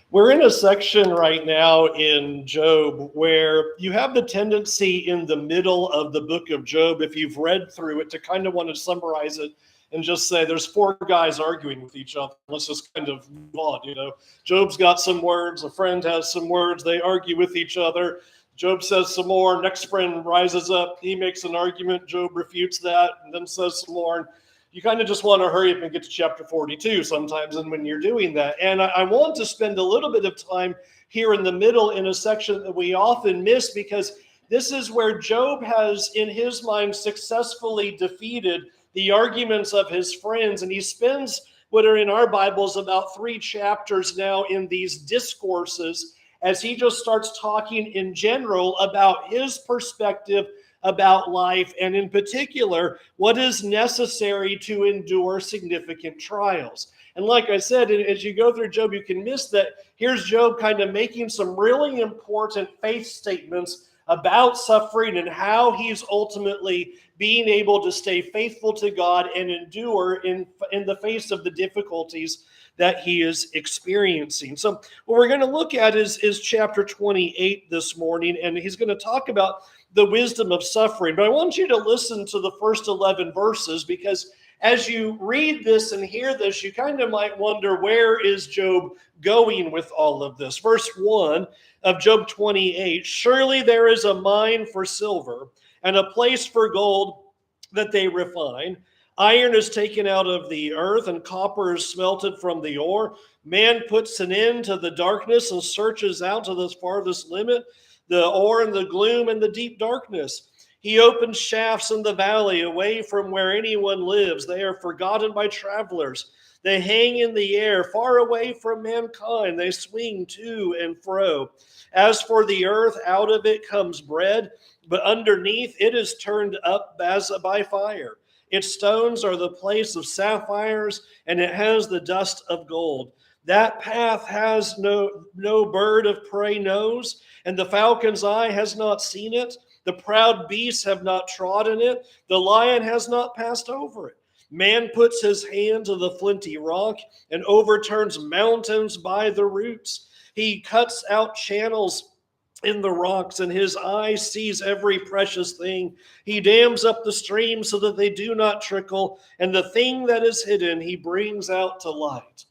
We're in a section right now in Job where you have the tendency in the middle of the book of Job, if you've read through it, to kind of want to summarize it and just say there's four guys arguing with each other. Let's just kind of move on. Job's got some words, a friend has some words, they argue with each other. Job says some more, next friend rises up, he makes an argument, Job refutes that, and then says some more. And you kind of just want to hurry up and get to chapter 42 sometimes, and when you're doing that. And I want to spend a little bit of time here in the middle in a section that we often miss, because this is where Job has, in his mind, successfully defeated the arguments of his friends. And he spends what are in our Bibles about 3 chapters now in these discourses, as he just starts talking in general about his perspective about life, and in particular, what is necessary to endure significant trials. And like I said, as you go through Job, you can miss that. Here's Job kind of making some really important faith statements about suffering and how he's ultimately being able to stay faithful to God and endure in the face of the difficulties that he is experiencing. So what we're going to look at is chapter 28 this morning, and he's going to talk about the wisdom of suffering. But I want you to listen to the first 11 verses, because as you read this and hear this, you kind of might wonder, where is Job going with all of this? Verse 1 of Job 28, surely there is a mine for silver and a place for gold that they refine. Iron is taken out of the earth, and copper is smelted from the ore. Man puts an end to the darkness and searches out to the farthest limit, the ore and the gloom and the deep darkness. He opens shafts in the valley away from where anyone lives. They are forgotten by travelers. They hang in the air, far away from mankind. They swing to and fro. As for the earth, out of it comes bread, but underneath it is turned up as by fire. Its stones are the place of sapphires, and it has the dust of gold. That path has no bird of prey knows, and the falcon's eye has not seen it. The proud beasts have not trodden it. The lion has not passed over it. Man puts his hand to the flinty rock and overturns mountains by the roots. He cuts out channels in the rocks, and his eye sees every precious thing. He dams up the streams so that they do not trickle, and the thing that is hidden he brings out to light.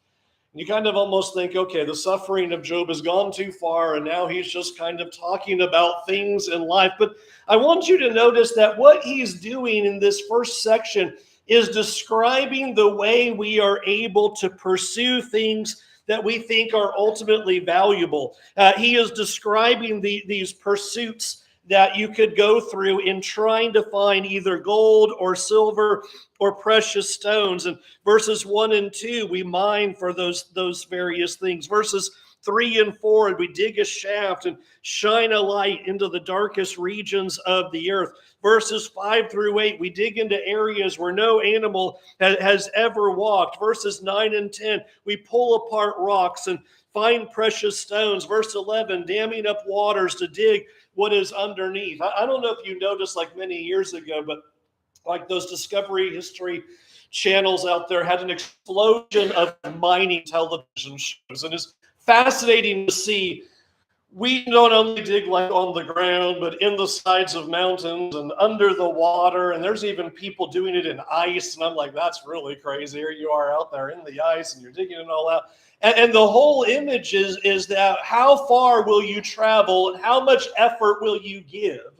And you kind of almost think, okay, the suffering of Job has gone too far, and now he's just kind of talking about things in life. But I want you to notice that what he's doing in this first section is describing the way we are able to pursue things that we think are ultimately valuable. He is describing these pursuits that you could go through in trying to find either gold or silver or precious stones. And verses 1 and 2, we mine for those various things. Verses 3 and 4, we dig a shaft and shine a light into the darkest regions of the earth. Verses 5 through 8, we dig into areas where no animal has ever walked. Verses 9 and 10, we pull apart rocks and find precious stones. Verse 11, damming up waters to dig what is underneath. I don't know if you noticed, like many years ago, but like those Discovery History channels out there had an explosion of mining television shows. And it's fascinating to see. We don't only dig like on the ground, but in the sides of mountains and under the water. And there's even people doing it in ice. And I'm like, that's really crazy. Here you are out there in the ice and you're digging it all out. And the whole image is that how far will you travel and how much effort will you give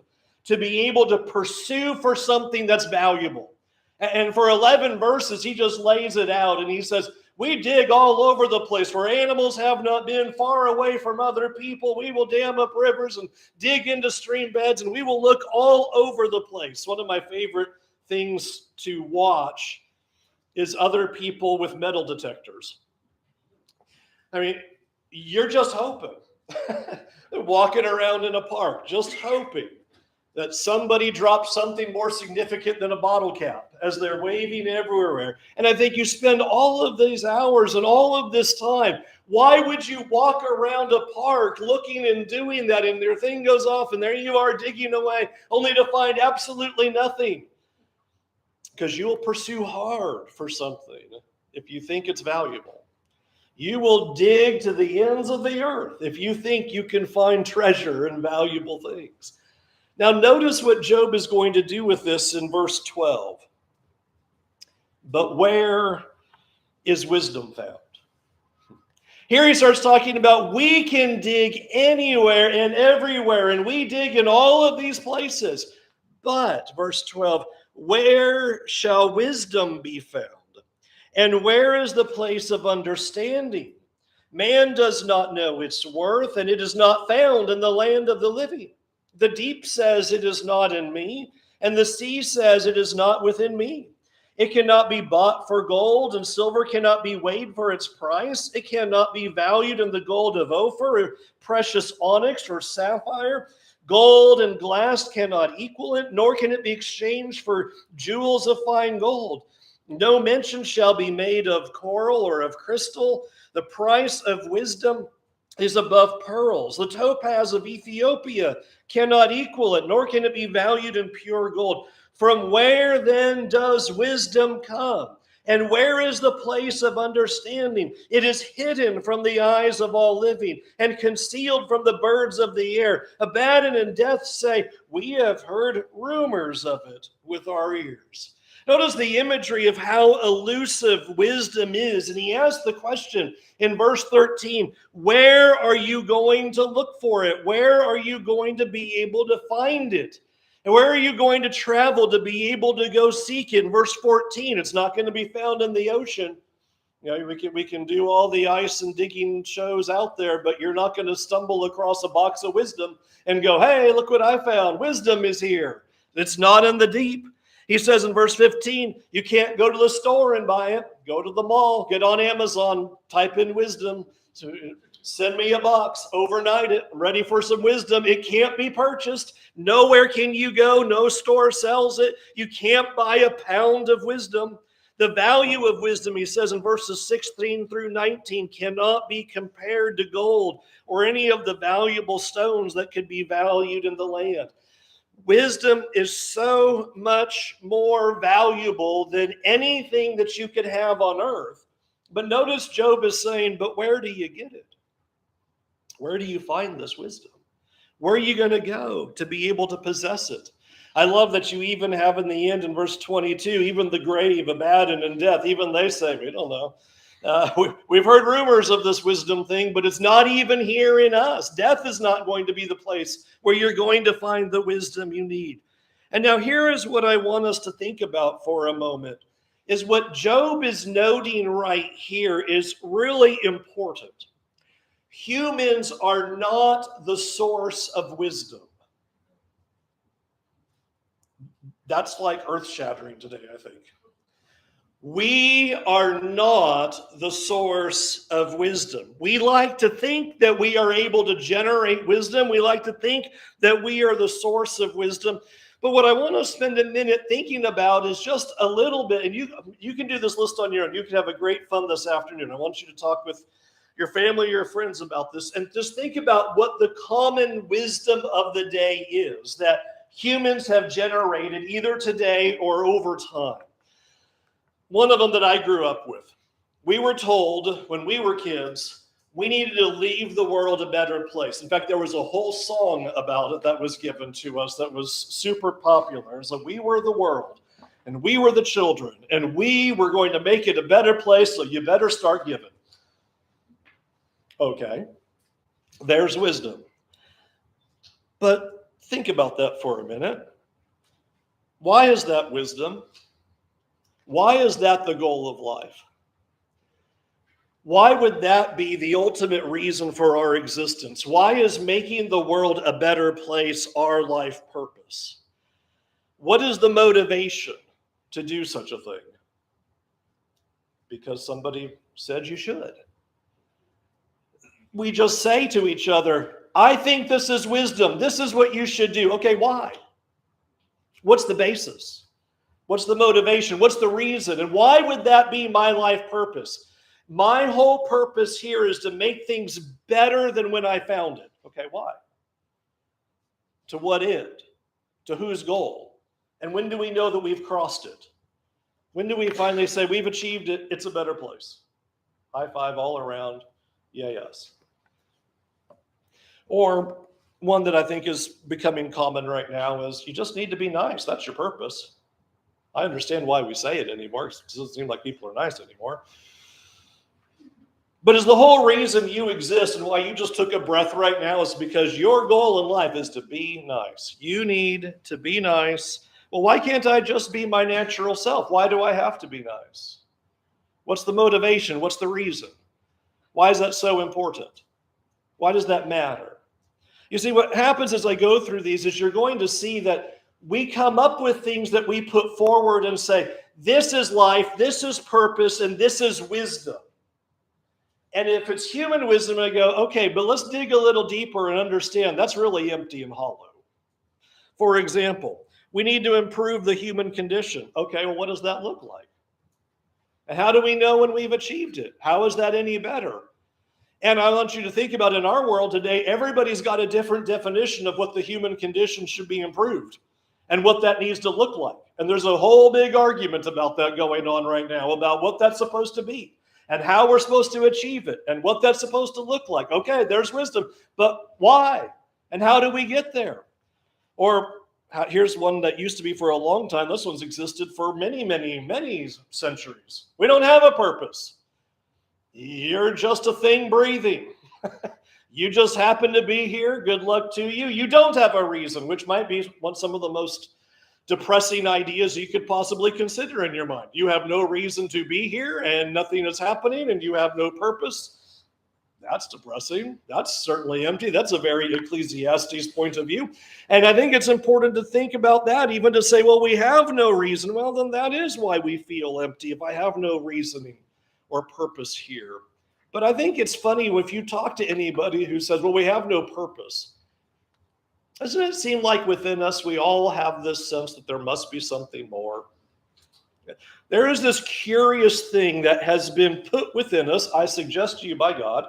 to be able to pursue for something that's valuable? And for 11 verses, he just lays it out, and he says, we dig all over the place where animals have not been, far away from other people. We will dam up rivers and dig into stream beds, and we will look all over the place. One of my favorite things to watch is other people with metal detectors. I mean, you're just hoping. Walking around in a park, just hoping that somebody drops something more significant than a bottle cap as they're waving everywhere. And I think you spend all of these hours and all of this time. Why would you walk around a park looking and doing that, and your thing goes off and there you are digging away only to find absolutely nothing? Because you'll pursue hard for something if you think it's valuable. You will dig to the ends of the earth if you think you can find treasure and valuable things. Now, notice what Job is going to do with this in verse 12. But where is wisdom found? Here he starts talking about we can dig anywhere and everywhere, and we dig in all of these places. But, verse 12, where shall wisdom be found? And where is the place of understanding? Man does not know its worth, and it is not found in the land of the living. The deep says it is not in me, and the sea says it is not within me. It cannot be bought for gold, and silver cannot be weighed for its price. It cannot be valued in the gold of Ophir, or precious onyx, or sapphire. Gold and glass cannot equal it, nor can it be exchanged for jewels of fine gold. No mention shall be made of coral or of crystal. The price of wisdom is above pearls. The topaz of Ethiopia cannot equal it, nor can it be valued in pure gold. From where then does wisdom come? And where is the place of understanding? It is hidden from the eyes of all living and concealed from the birds of the air. Abaddon and Death say, we have heard rumors of it with our ears. Notice the imagery of how elusive wisdom is. And he asks the question in verse 13, where are you going to look for it? Where are you going to be able to find it? And where are you going to travel to be able to go seek it? In verse 14, it's not going to be found in the ocean. You know, we can do all the ice and digging shows out there, but you're not going to stumble across a box of wisdom and go, hey, look what I found. Wisdom is here. It's not in the deep. He says in verse 15, you can't go to the store and buy it. Go to the mall, get on Amazon, type in wisdom. So send me a box, overnight it. I'm ready for some wisdom. It can't be purchased. Nowhere can you go. No store sells it. You can't buy a pound of wisdom. The value of wisdom, he says in verses 16 through 19, cannot be compared to gold or any of the valuable stones that could be valued in the land. Wisdom is so much more valuable than anything that you could have on earth. But notice Job is saying, but where do you get it? Where do you find this wisdom? Where are you going to go to be able to possess it? I love that you even have in the end in verse 22, even the grave, Abaddon, and Death, even they say, we don't know. We've heard rumors of this wisdom thing, but it's not even here in us. Death is not going to be the place where you're going to find the wisdom you need. And now here is what I want us to think about for a moment, is what Job is noting right here is really important. Humans are not the source of wisdom. That's like earth-shattering today, I think. We are not the source of wisdom. We like to think that we are able to generate wisdom. We like to think that we are the source of wisdom. But what I want to spend a minute thinking about is just a little bit, and you can do this list on your own. You can have a great fun this afternoon. I want you to talk with your family, your friends about this, and just think about what the common wisdom of the day is that humans have generated either today or over time. One of them that I grew up with, we were told when we were kids, we needed to leave the world a better place. In fact, there was a whole song about it that was given to us that was super popular. So we were the world and we were the children and we were going to make it a better place. So you better start giving. Okay, there's wisdom. But think about that for a minute. Why is that wisdom? Why is that the goal of life? Why would that be the ultimate reason for our existence? Why is making the world a better place our life purpose? What is the motivation to do such a thing? Because somebody said you should. We just say to each other, I think this is wisdom. This is what you should do. Okay, why? What's the basis? What's the motivation? What's the reason? And why would that be my life purpose? My whole purpose here is to make things better than when I found it. Okay, why? To what end? To whose goal? And when do we know that we've crossed it? When do we finally say we've achieved it? It's a better place. High five all around. Yeah, yes. Or one that I think is becoming common right now is you just need to be nice. That's your purpose. I understand why we say it anymore. It doesn't seem like people are nice anymore. But is the whole reason you exist and why you just took a breath right now is because your goal in life is to be nice. You need to be nice. Well, why can't I just be my natural self? Why do I have to be nice? What's the motivation? What's the reason? Why is that so important? Why does that matter? You see, what happens as I go through these is you're going to see that we come up with things that we put forward and say, this is life, this is purpose, and this is wisdom. And if it's human wisdom, I go, okay, but let's dig a little deeper and understand that's really empty and hollow. For example, we need to improve the human condition. Okay, well, what does that look like? And how do we know when we've achieved it? How is that any better? And I want you to think about in our world today, everybody's got a different definition of what the human condition should be improved and what that needs to look like. And there's a whole big argument about that going on right now, about what that's supposed to be and how we're supposed to achieve it and what that's supposed to look like. Okay, there's wisdom, but why? And how do we get there? Or here's one that used to be for a long time. This one's existed for many, many, many centuries. We don't have a purpose. You're just a thing breathing. You just happen to be here. Good luck to you. You don't have a reason, which might be some of the most depressing ideas you could possibly consider in your mind. You have no reason to be here and nothing is happening and you have no purpose. That's depressing. That's certainly empty. That's a very Ecclesiastes point of view. And I think it's important to think about that, even to say, well, we have no reason. Well, then that is why we feel empty, if I have no reasoning or purpose here. But I think it's funny if you talk to anybody who says, well, we have no purpose. Doesn't it seem like within us we all have this sense that there must be something more? There is this curious thing that has been put within us, I suggest to you by God,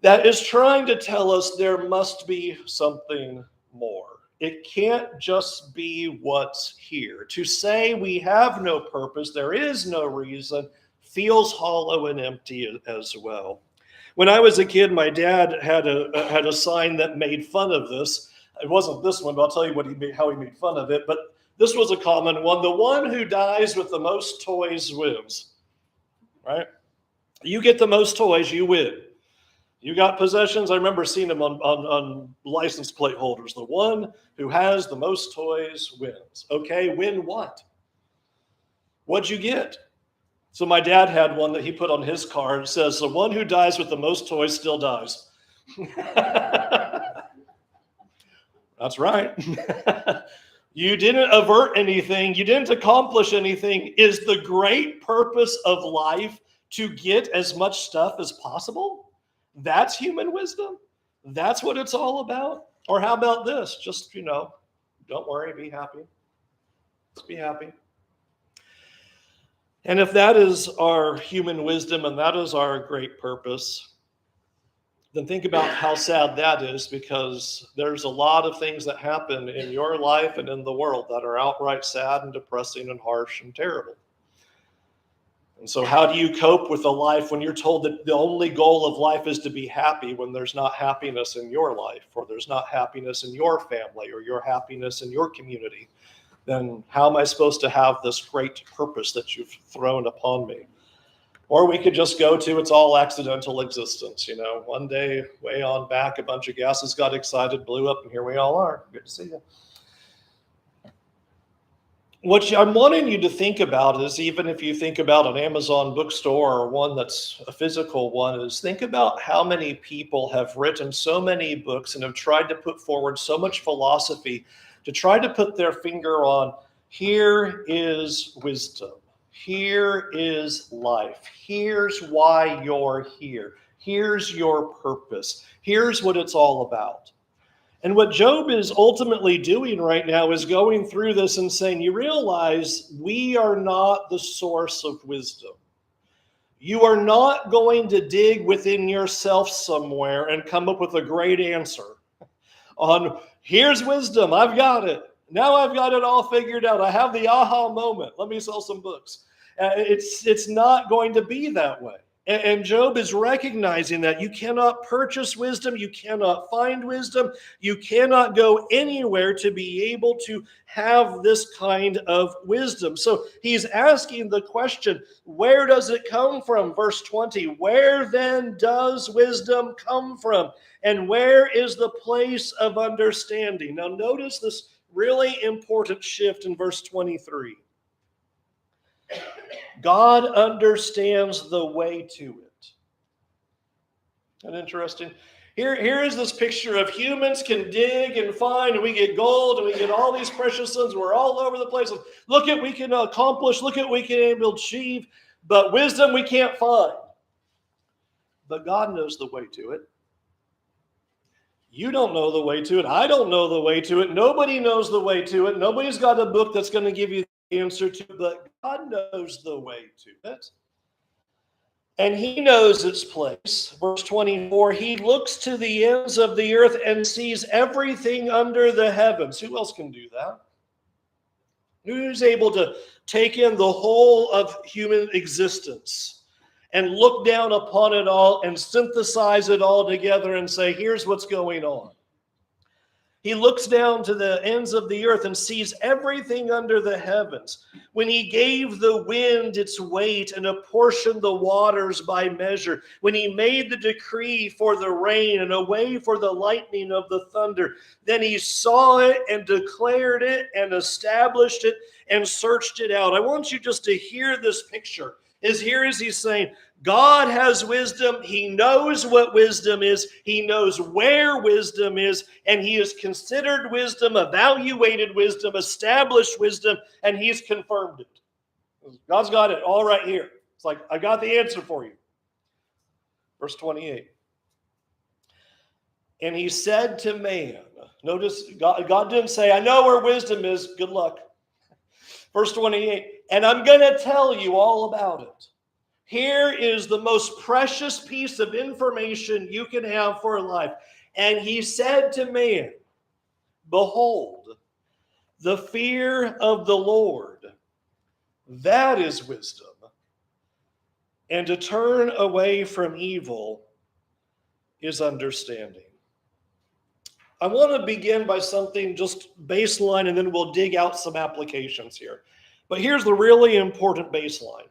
that is trying to tell us there must be something more. It can't just be what's here. To say we have no purpose, there is no reason, feels hollow and empty as well. When I was a kid, my dad had a sign that made fun of this. It wasn't this one, but I'll tell you how he made fun of it. But this was a common one. The one who dies with the most toys wins, right? You get the most toys, you win. You got possessions. I remember seeing them on license plate holders. The one who has the most toys wins. Okay, win what? What'd you get? So my dad had one that he put on his car. It says, the one who dies with the most toys still dies. That's right. You didn't avert anything. You didn't accomplish anything. Is the great purpose of life to get as much stuff as possible? That's human wisdom? That's what it's all about? Or how about this? Just, don't worry, be happy. Just be happy. And if that is our human wisdom and that is our great purpose, then think about how sad that is, because there's a lot of things that happen in your life and in the world that are outright sad and depressing and harsh and terrible. And so how do you cope with a life when you're told that the only goal of life is to be happy when there's not happiness in your life, or there's not happiness in your family, or your happiness in your community? Then how am I supposed to have this great purpose that you've thrown upon me? Or we could just go to it's all accidental existence. One day way on back, a bunch of gases got excited, blew up, and here we all are. Good to see you. What I'm wanting you to think about is, even if you think about an Amazon bookstore or one that's a physical one, is think about how many people have written so many books and have tried to put forward so much philosophy to try to put their finger on, here is wisdom. Here is life. Here's why you're here. Here's your purpose. Here's what it's all about. And what Job is ultimately doing right now is going through this and saying, you realize we are not the source of wisdom. You are not going to dig within yourself somewhere and come up with a great answer on, here's wisdom, I've got it. Now I've got it all figured out. I have the aha moment. Let me sell some books. It's not going to be that way. And Job is recognizing that you cannot purchase wisdom, you cannot find wisdom, you cannot go anywhere to be able to have this kind of wisdom. So he's asking the question, where does it come from? Verse 20, where then does wisdom come from? And where is the place of understanding? Now notice this really important shift in verse 23. God understands the way to it. Isn't that interesting? Here is this picture of humans can dig and find, and we get gold, and we get all these precious stones. We're all over the place. Look at what we can accomplish. Look at what we can able to achieve. But wisdom we can't find. But God knows the way to it. You don't know the way to it. I don't know the way to it. Nobody knows the way to it. Nobody's got a book that's going to give you the answer to it. But God knows the way to it. And he knows its place. Verse 24, he looks to the ends of the earth and sees everything under the heavens. Who else can do that? Who's able to take in the whole of human existence and look down upon it all and synthesize it all together and say, here's what's going on? He looks down to the ends of the earth and sees everything under the heavens. When he gave the wind its weight and apportioned the waters by measure, when he made the decree for the rain and a way for the lightning of the thunder, then he saw it and declared it and established it and searched it out. I want you just to hear this picture. Here is he's saying, God has wisdom. He knows what wisdom is. He knows where wisdom is. And he has considered wisdom, evaluated wisdom, established wisdom, and he's confirmed it. God's got it all right here. It's like, I got the answer for you. Verse 28. And he said to man, notice God didn't say, I know where wisdom is. Good luck. Verse 28. And I'm going to tell you all about it. Here is the most precious piece of information you can have for life. And he said to man, behold, the fear of the Lord, that is wisdom. And to turn away from evil is understanding. I want to begin by something just baseline, and then we'll dig out some applications here. But here's the really important baseline.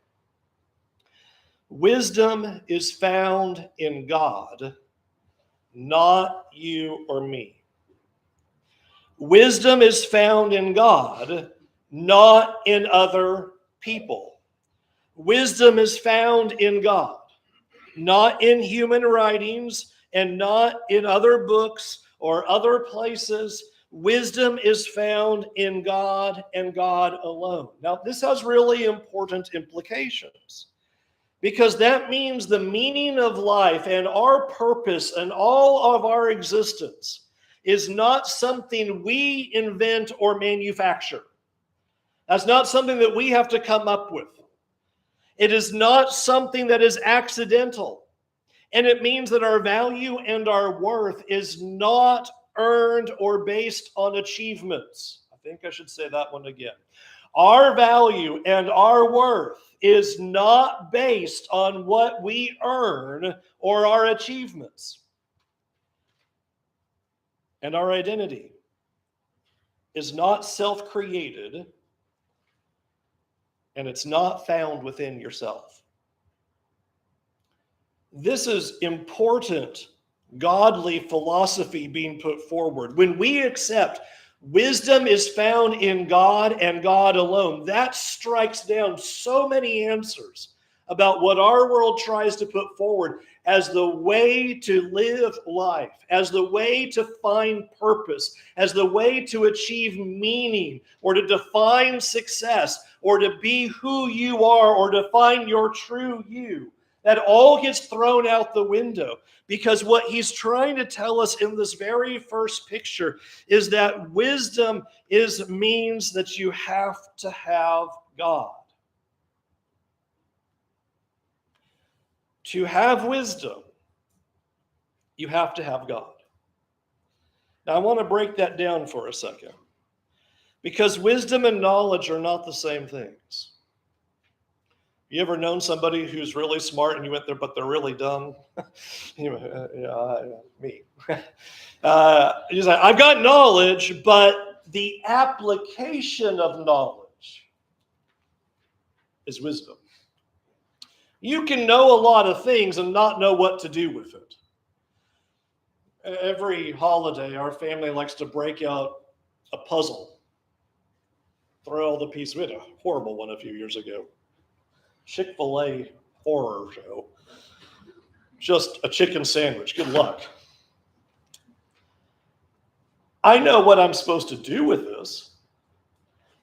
Wisdom is found in God, not you or me. Wisdom is found in God, not in other people. Wisdom is found in God, not in human writings and not in other books or other places. Wisdom is found in God and God alone. Now, this has really important implications, because that means the meaning of life and our purpose and all of our existence is not something we invent or manufacture. That's not something that we have to come up with. It is not something that is accidental. And it means that our value and our worth is not earned or based on achievements. I think I should say that one again. Our value and our worth is not based on what we earn or our achievements. And our identity is not self-created, and it's not found within yourself. This is important, godly philosophy being put forward. When we accept wisdom is found in God and God alone, that strikes down so many answers about what our world tries to put forward as the way to live life, as the way to find purpose, as the way to achieve meaning, or to define success, or to be who you are, or to find your true you. That all gets thrown out the window, because what he's trying to tell us in this very first picture is that wisdom means that you have to have God. To have wisdom, you have to have God. Now, I want to break that down for a second, because wisdom and knowledge are not the same things. You ever known somebody who's really smart and you went there, but they're really dumb? Me. You say, I've got knowledge, but the application of knowledge is wisdom. You can know a lot of things and not know what to do with it. Every holiday, our family likes to break out a puzzle, throw all the pieces. We had a horrible one a few years ago. Chick-fil-A horror show. Just a chicken sandwich. Good luck. I know what I'm supposed to do with this.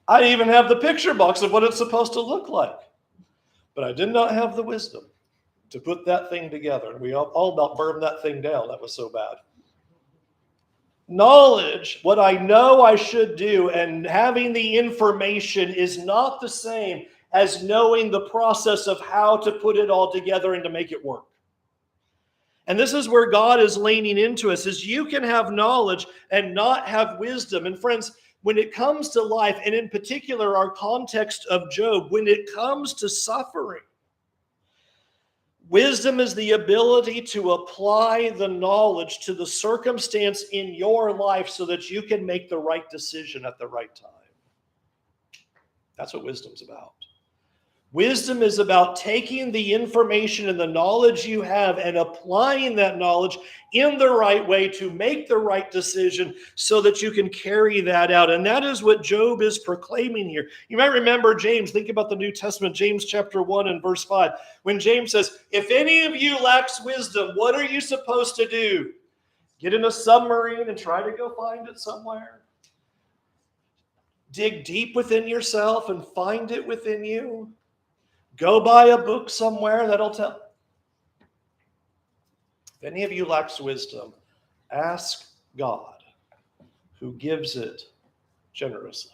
I even have the picture box of what it's supposed to look like. But I did not have the wisdom to put that thing together. And we all about burned that thing down. That was so bad. Knowledge, what I know I should do, and having the information is not the same as knowing the process of how to put it all together and to make it work. And this is where God is leaning into us, is you can have knowledge and not have wisdom. And friends, when it comes to life, and in particular our context of Job, when it comes to suffering, wisdom is the ability to apply the knowledge to the circumstance in your life so that you can make the right decision at the right time. That's what wisdom's about. Wisdom is about taking the information and the knowledge you have and applying that knowledge in the right way to make the right decision so that you can carry that out. And that is what Job is proclaiming here. You might remember James. Think about the New Testament, James chapter 1 and verse 5. When James says, if any of you lacks wisdom, what are you supposed to do? Get in a submarine and try to go find it somewhere? Dig deep within yourself and find it within you? Go buy a book somewhere that'll tell. If any of you lacks wisdom, ask God, who gives it generously.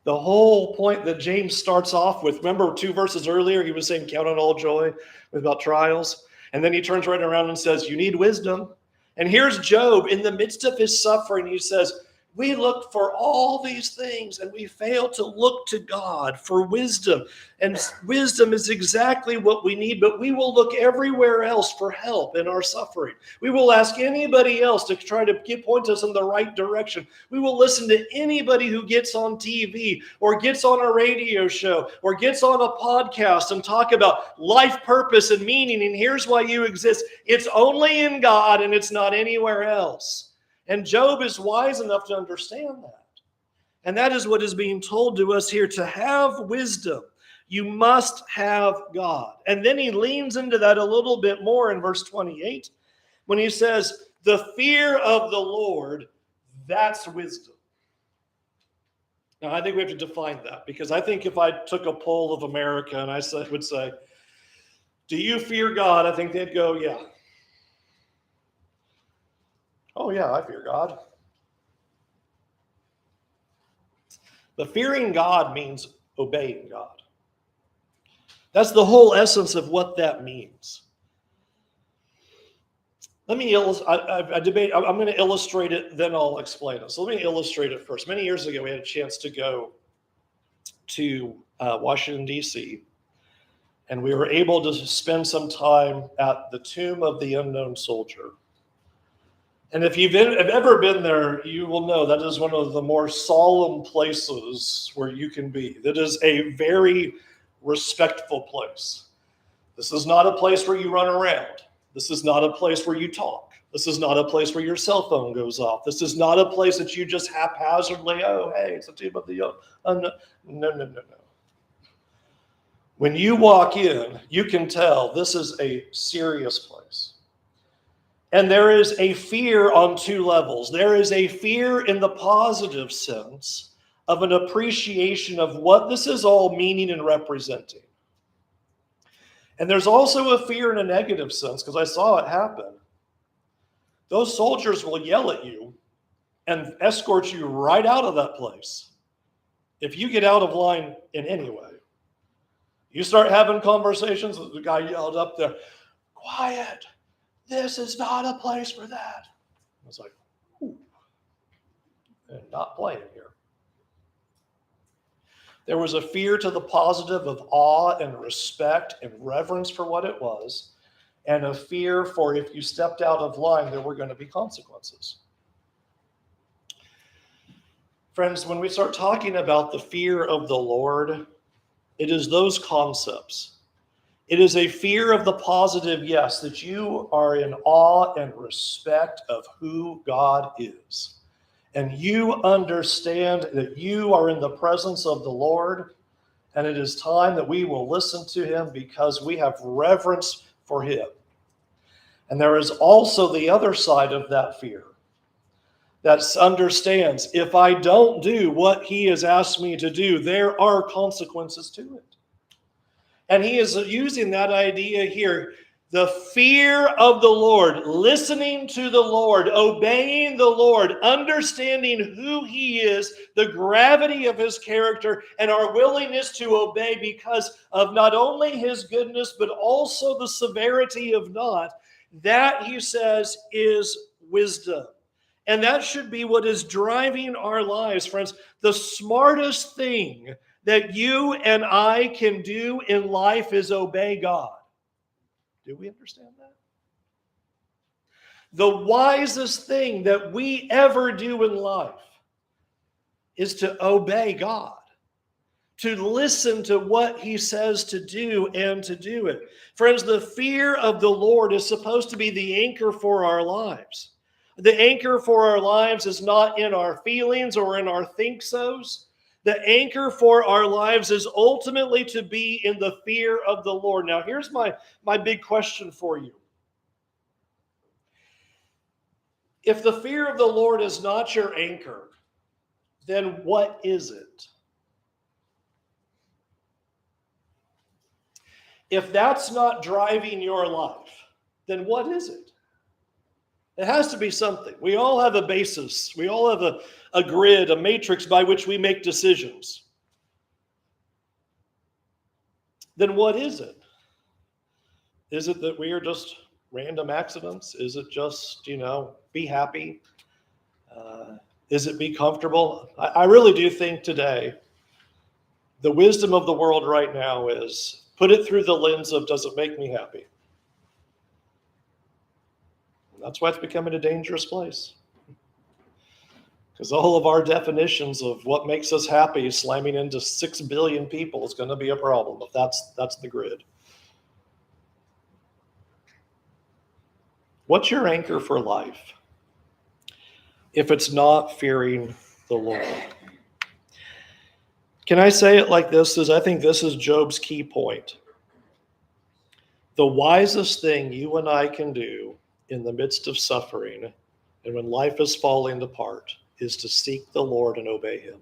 The whole point that James starts off with, remember 2 verses earlier, he was saying, count on all joy about trials. And then he turns right around and says, you need wisdom. And here's Job in the midst of his suffering. He says, we looked for all these things and we failed to look to God for wisdom. And wisdom is exactly what we need, but we will look everywhere else for help in our suffering. We will ask anybody else to try to point us in the right direction. We will listen to anybody who gets on TV or gets on a radio show or gets on a podcast and talk about life purpose and meaning. And here's why you exist. It's only in God and it's not anywhere else. And Job is wise enough to understand that. And that is what is being told to us here. To have wisdom, you must have God. And then he leans into that a little bit more in verse 28 when he says, the fear of the Lord, that's wisdom. Now, I think we have to define that, because I think if I took a poll of America and I would say, do you fear God? I think they'd go, yeah. Oh, yeah, I fear God. But fearing God means obeying God. That's the whole essence of what that means. Let me illustrate. I debate. I'm going to illustrate it, then I'll explain it. So let me illustrate it first. Many years ago, we had a chance to go to Washington, D.C., and we were able to spend some time at the Tomb of the Unknown Soldier. And if you've ever been there, you will know that is one of the more solemn places where you can be. That is a very respectful place. This is not a place where you run around. This is not a place where you talk. This is not a place where your cell phone goes off. This is not a place that you just haphazardly, oh, hey, it's a Tomb of the Unknown. No. When you walk in, you can tell this is a serious place. And there is a fear on 2 levels. There is a fear in the positive sense of an appreciation of what this is all meaning and representing. And there's also a fear in a negative sense, because I saw it happen. Those soldiers will yell at you and escort you right out of that place if you get out of line in any way. You start having conversations, the guy yelled up there, quiet. This is not a place for that. I was like, ooh, and not playing here. There was a fear to the positive of awe and respect and reverence for what it was, and a fear for if you stepped out of line, there were going to be consequences. Friends, when we start talking about the fear of the Lord, it is those concepts. It is a fear of the positive, yes, that you are in awe and respect of who God is. And you understand that you are in the presence of the Lord, and it is time that we will listen to him because we have reverence for him. And there is also the other side of that fear that understands if I don't do what he has asked me to do, there are consequences to it. And he is using that idea here. The fear of the Lord, listening to the Lord, obeying the Lord, understanding who he is, the gravity of his character, and our willingness to obey because of not only his goodness, but also the severity of not. That, he says, is wisdom. And that should be what is driving our lives, friends. The smartest thing that you and I can do in life is obey God. Do we understand that? The wisest thing that we ever do in life is to obey God, to listen to what he says to do and to do it. Friends, the fear of the Lord is supposed to be the anchor for our lives. The anchor for our lives is not in our feelings or in our think-sos. The anchor for our lives is ultimately to be in the fear of the Lord. Now, here's my big question for you. If the fear of the Lord is not your anchor, then what is it? If that's not driving your life, then what is it? It has to be something. We all have a basis. We all have a grid, a matrix by which we make decisions. Then what is it? Is it that we are just random accidents? Is it just, be happy? Is it be comfortable? I really do think today the wisdom of the world right now is put it through the lens of, does it make me happy? And that's why it's becoming a dangerous place. Because all of our definitions of what makes us happy slamming into 6 billion people is going to be a problem if that's the grid. What's your anchor for life if it's not fearing the Lord? Can I say it like this? I think this is Job's key point. The wisest thing you and I can do in the midst of suffering and when life is falling apart is to seek the Lord and obey him.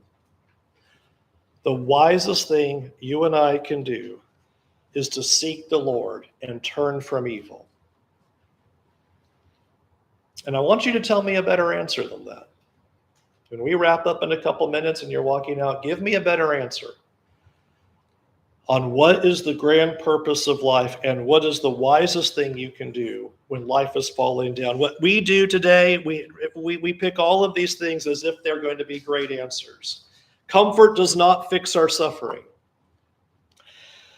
The wisest thing you and I can do is to seek the Lord and turn from evil. And I want you to tell me a better answer than that. When we wrap up in a couple minutes and you're walking out, give me a better answer on what is the grand purpose of life and what is the wisest thing you can do when life is falling down. What we do today, we pick all of these things as if they're going to be great answers. Comfort does not fix our suffering.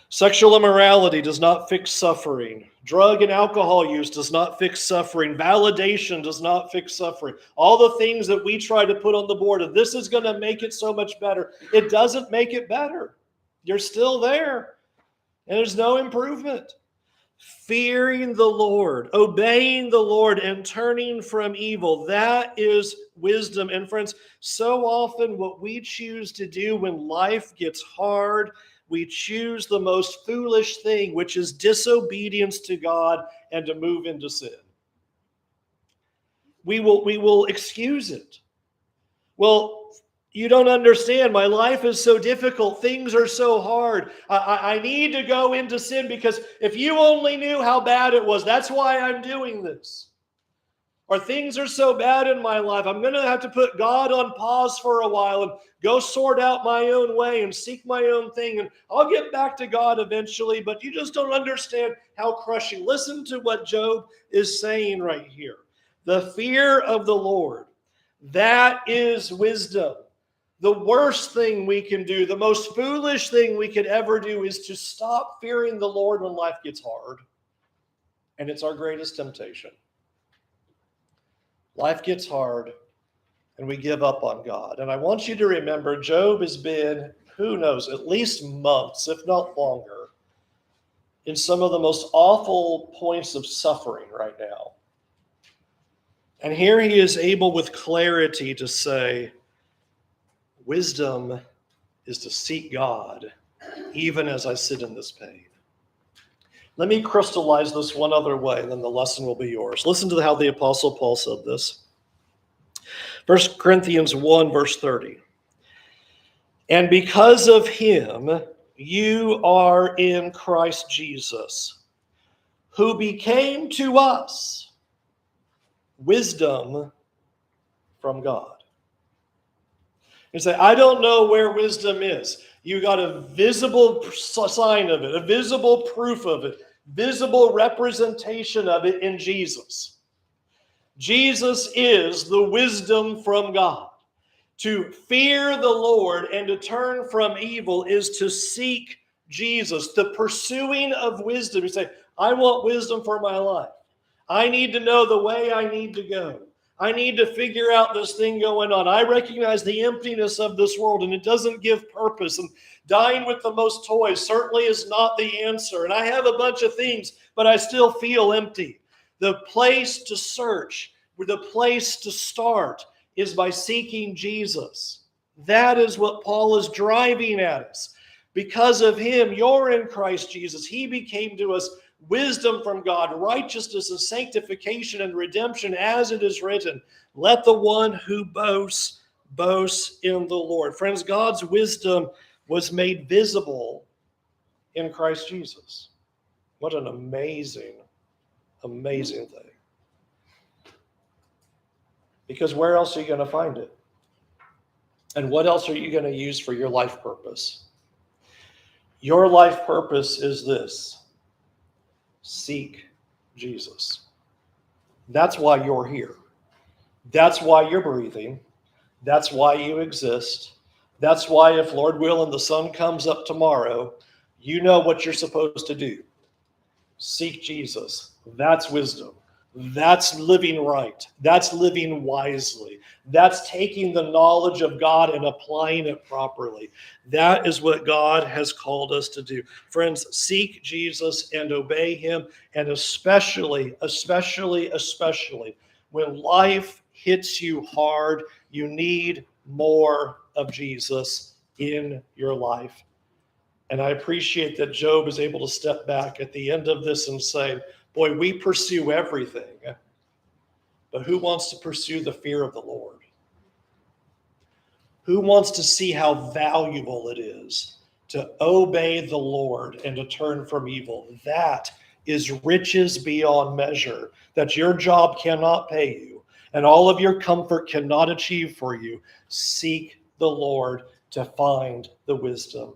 Sexual immorality does not fix suffering. Drug and alcohol use does not fix suffering. Validation does not fix suffering. All the things that we try to put on the board of this is going to make it so much better. It doesn't make it better. You're still there, and there's no improvement. Fearing the Lord, obeying the Lord, and turning from evil, that is wisdom. And friends, so often what we choose to do when life gets hard, we choose the most foolish thing, which is disobedience to God and to move into sin. We will excuse it. Well, you don't understand. My life is so difficult. Things are so hard. I need to go into sin because if you only knew how bad it was, that's why I'm doing this. Or things are so bad in my life, I'm going to have to put God on pause for a while and go sort out my own way and seek my own thing. And I'll get back to God eventually, but you just don't understand how crushing. Listen to what Job is saying right here. The fear of the Lord, that is wisdom. The worst thing we can do, the most foolish thing we could ever do, is to stop fearing the Lord when life gets hard. And it's our greatest temptation. Life gets hard, and we give up on God. And I want you to remember, Job has been, who knows, at least months, if not longer, in some of the most awful points of suffering right now. And here he is able with clarity to say, wisdom is to seek God, even as I sit in this pain. Let me crystallize this one other way, and then the lesson will be yours. Listen to how the Apostle Paul said this. 1 Corinthians 1, verse 30. And because of him, you are in Christ Jesus, who became to us wisdom from God. You say, I don't know where wisdom is. You got a visible sign of it, a visible proof of it, visible representation of it in Jesus. Jesus is the wisdom from God. To fear the Lord and to turn from evil is to seek Jesus. The pursuing of wisdom. You say, I want wisdom for my life. I need to know the way I need to go. I need to figure out this thing going on. I recognize the emptiness of this world, and it doesn't give purpose. And dying with the most toys certainly is not the answer. And I have a bunch of things, but I still feel empty. The place to search, the place to start, is by seeking Jesus. That is what Paul is driving at us. Because of him, you're in Christ Jesus. He became to us wisdom from God, righteousness and sanctification and redemption, as it is written, let the one who boasts, boast in the Lord. Friends, God's wisdom was made visible in Christ Jesus. What an amazing, amazing thing. Because where else are you going to find it? And what else are you going to use for your life purpose? Your life purpose is this: seek Jesus. That's why you're here. That's why you're breathing. That's why you exist. That's why, if Lord willing, the sun comes up tomorrow, you know what you're supposed to do. Seek Jesus. That's wisdom. That's living right. That's living wisely. That's taking the knowledge of God and applying it properly. That is what God has called us to do. Friends, seek Jesus and obey him. And especially when life hits you hard, you need more of Jesus in your life. And I appreciate that Job is able to step back at the end of this and say, boy, we pursue everything, but who wants to pursue the fear of the Lord? Who wants to see how valuable it is to obey the Lord and to turn from evil? That is riches beyond measure that your job cannot pay you and all of your comfort cannot achieve for you. Seek the Lord to find the wisdom